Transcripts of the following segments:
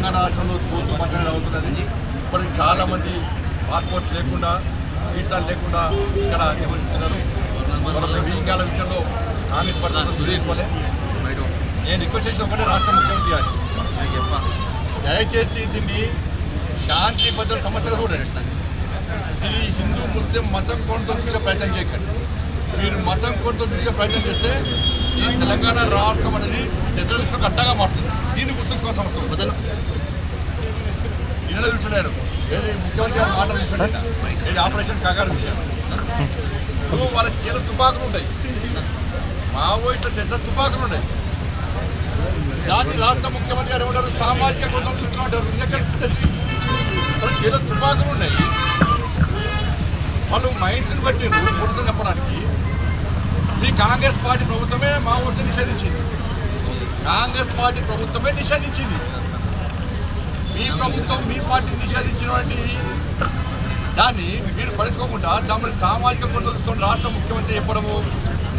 తెలంగాణ రాష్ట్రంలో కోర్టు పట్టణ అవుతున్నది. ఇప్పటికి చాలామంది పాస్పోర్ట్ లేకుండా వీసాలు లేకుండా ఇక్కడ నివసిస్తున్నారు. వీకాల విషయంలో కాంగ్రెస్ పట్ల సురేష్కోలే నేను రిక్వెస్ట్ చేసి ఒకటే రాష్ట్ర ముఖ్యమంత్రి గారు దయచేసి దీన్ని శాంతి భద్రత సమస్యగా చూడండి. ఇది హిందూ ముస్లిం మతం కోణంతో చూసే ప్రయత్నం చేయకండి. మీరు మతం కోణంతో చూసే ప్రయత్నం చేస్తే ఈ తెలంగాణ రాష్ట్రం అనేది టెర్రరిస్టులకు అడ్డగా మారుతుంది. దీన్ని గుర్తుంచుకోవాల్సిన అవసరం ప్రజలు ఇళ్ళ చూస్తున్నాడు. ఏది ముఖ్యమంత్రి గారు మాటలు చూస్తున్నాడు. ఏది ఆపరేషన్ కాగారు విషయం వాళ్ళ చేత తుపాకులు ఉంటాయి, మావోయిస్టుల చేత తుపాకులు ఉన్నాయి. దాన్ని రాష్ట్ర ముఖ్యమంత్రి గారు ఏమంటారు, సామాజిక కోణం చూస్తూ ఉంటారు. వాళ్ళ చేత తుపాకులు ఉన్నాయి. వాళ్ళు మైండ్స్ని బట్టి పురుషులు చెప్పడానికి ఈ కాంగ్రెస్ పార్టీ ప్రభుత్వమే మావోయిస్టు నిషేధించింది. కాంగ్రెస్ పార్టీ ప్రభుత్వమే నిషేధించింది. మీ ప్రభుత్వం మీ పార్టీ నిషేధించినటువంటి దాన్ని మీరు పడుకోకుండా దాని సామాజిక కొందరుతో రాష్ట్ర ముఖ్యమంత్రి చెప్పడము,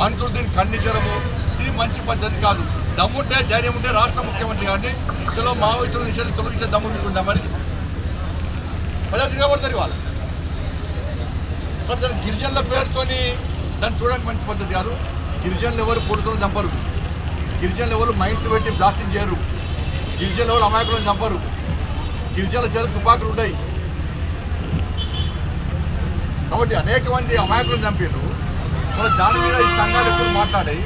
మంత్రులు దీన్ని ఖండించడము ఇది మంచి పద్ధతి కాదు. దమ్ముంటే ధైర్యం ఉంటే రాష్ట్ర ముఖ్యమంత్రి గారిని చలో మావోయిస్టులు నిషేధం తొలగించే దమ్ము మీకుందా? మరి ప్రజలు తిరగబడతారు వాళ్ళు. దాని గిరిజనుల పేరుతోని దాన్ని చూడడానికి మంచి పద్ధతి కాదు. గిరిజనులు ఎవరు పొడుతులను చంపరు, గిరిజనులు ఎవరు మైండ్స్ పెట్టి బ్లాస్టింగ్ చేయరు, గిరిజనులు ఎవరు అమాయకులను చంపరు, గిరిజనుల చేత తుపాకులు ఉంటాయి. కాబట్టి అనేక మంది అమాయకులను చంపారు. దాని మీద ఈ సంఘాలు ఎప్పుడు మాట్లాడాయి.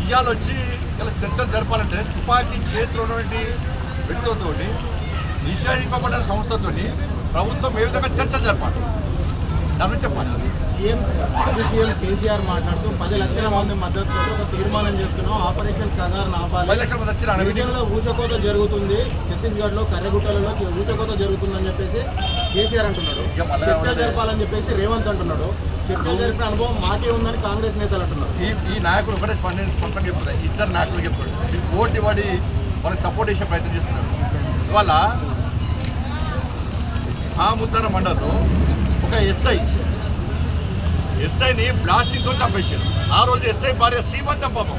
ఇవాళ వచ్చి ఇలా చర్చలు జరపాలంటే తుపాకీ చేతిలో ఉన్నటువంటి వ్యక్తులతో నిషేధింపబడిన సంస్థతో ప్రభుత్వం ఏ విధంగా చర్చలు జరపాలి దాని చెప్పాలి. సీఎం కేసీఆర్ మాట్లాడుతూ 10 లక్షల మంది మద్దతుతో ఒక తీర్మానం చేస్తున్నాం, ఆపరేషన్ కగార్ ఆపాలి. వీటిలో ఊచకోత జరుగుతుంది, ఛత్తీస్గఢ్లో కర్రెగుట్టలలో ఊచకోత జరుగుతుందని చెప్పేసి కేసీఆర్ అంటున్నాడు. చర్చలు జరపాలని చెప్పేసి రేవంత్ అంటున్నాడు. చర్చలు జరిపిన అనుభవం మాకే ఉందని కాంగ్రెస్ నేతలు అంటున్నారు. ఈ నాయకుడు ఒకటే స్పష్టంగా చెప్తారు, ఇద్దరు నాయకులు చెప్పాడు. ఈ ఓటు పడి వాళ్ళకి సపోర్ట్ చేసే ప్రయత్నం చేస్తున్నారు. ఇవాళ ఆముద్దర మండలంలో ఒక ఎస్ఐని బ్లాస్టింగ్తో చంపేశారు. ఆ రోజు ఎస్ఐ భార్య సీమని చంపాము.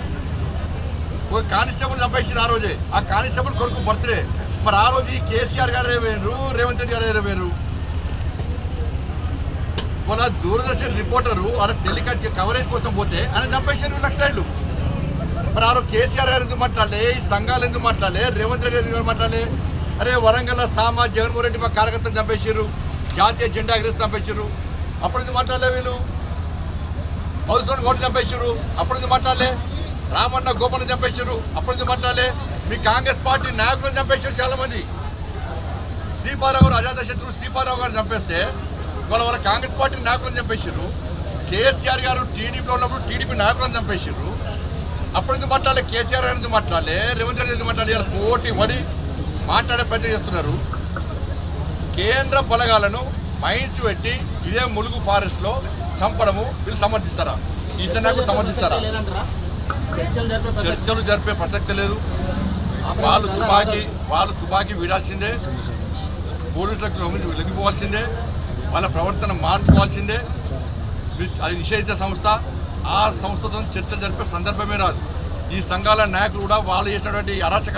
ఒక కానిస్టేబుల్ చంపేసారు ఆ రోజే. ఆ కానిస్టేబుల్ కొడుకు బర్త్డే. మరి ఆ రోజు ఈ కేసీఆర్ గారు వేరు, రేవంత్ రెడ్డి గారు వేరు. మన దూరదర్శన్ రిపోర్టరు ఆడ టెలికాస్ట్ కవరేజ్ కోసం పోతే ఆయన చంపేశారు 2 లక్షలు. మరి ఆ రోజు కేసీఆర్ గారు ఎందుకు మాట్లాడలే, ఈ సంఘాలు ఎందుకు మాట్లాడలే, రేవంత్ రెడ్డి ఎందుకు మాట్లాడలే? అరే వరంగల్ జగన్మోహన్ రెడ్డి మా కార్యకర్తలు చంపేశారు, జాతీయ జెండా ఎగిరిసి చంపేశారు. అప్పుడు ఎందుకు మాట్లాడలే? వీళ్ళు మధుసూదన్ గౌడ్ చంపేశారు, అప్పుడు ఎందుకు మాట్లాడలే? రామన్న గోపన్న చంపేశారు, అప్పుడు ఎందుకు మాట్లాడలే? మీ కాంగ్రెస్ పార్టీ నాయకులను చంపేశారు చాలామంది. శ్రీపారావు గారు అజాత శత్రువు శ్రీపారావు గారు చంపేస్తే వాళ్ళ కాంగ్రెస్ పార్టీ నాయకులను చంపేశారు. కేసీఆర్ గారు టీడీపీలో ఉన్నప్పుడు టీడీపీ నాయకులను చంపేశారు, అప్పుడు ఎందుకు మాట్లాడలే? కేసీఆర్ గారు ఎందుకు మాట్లాడలే? రేవంత్ రెడ్డి ఎందుకు మాట్లాడలే? పోటీ పడి మాట్లాడే ప్రయత్నం చేస్తున్నారు. కేంద్ర బలగాలను మైన్స్ పెట్టి ఇదే ములుగు ఫారెస్ట్లో చంపడము వీళ్ళు సమర్థిస్తారా? ఇద్దరు నాకు సమర్థిస్తారా? చర్చలు జరిపే ప్రసక్తి లేదు. వాళ్ళు తుపాకీ వీడాల్సిందే, పోలీసులకు లొంగిపోవాల్సిందే, వాళ్ళ ప్రవర్తన మార్చుకోవాల్సిందే. అది నిషేధిత సంస్థ. ఆ సంస్థతో చర్చలు జరిపే సందర్భమే రాదు. ఈ సంఘాల నాయకులు కూడా వాళ్ళు చేసినటువంటి అరాచక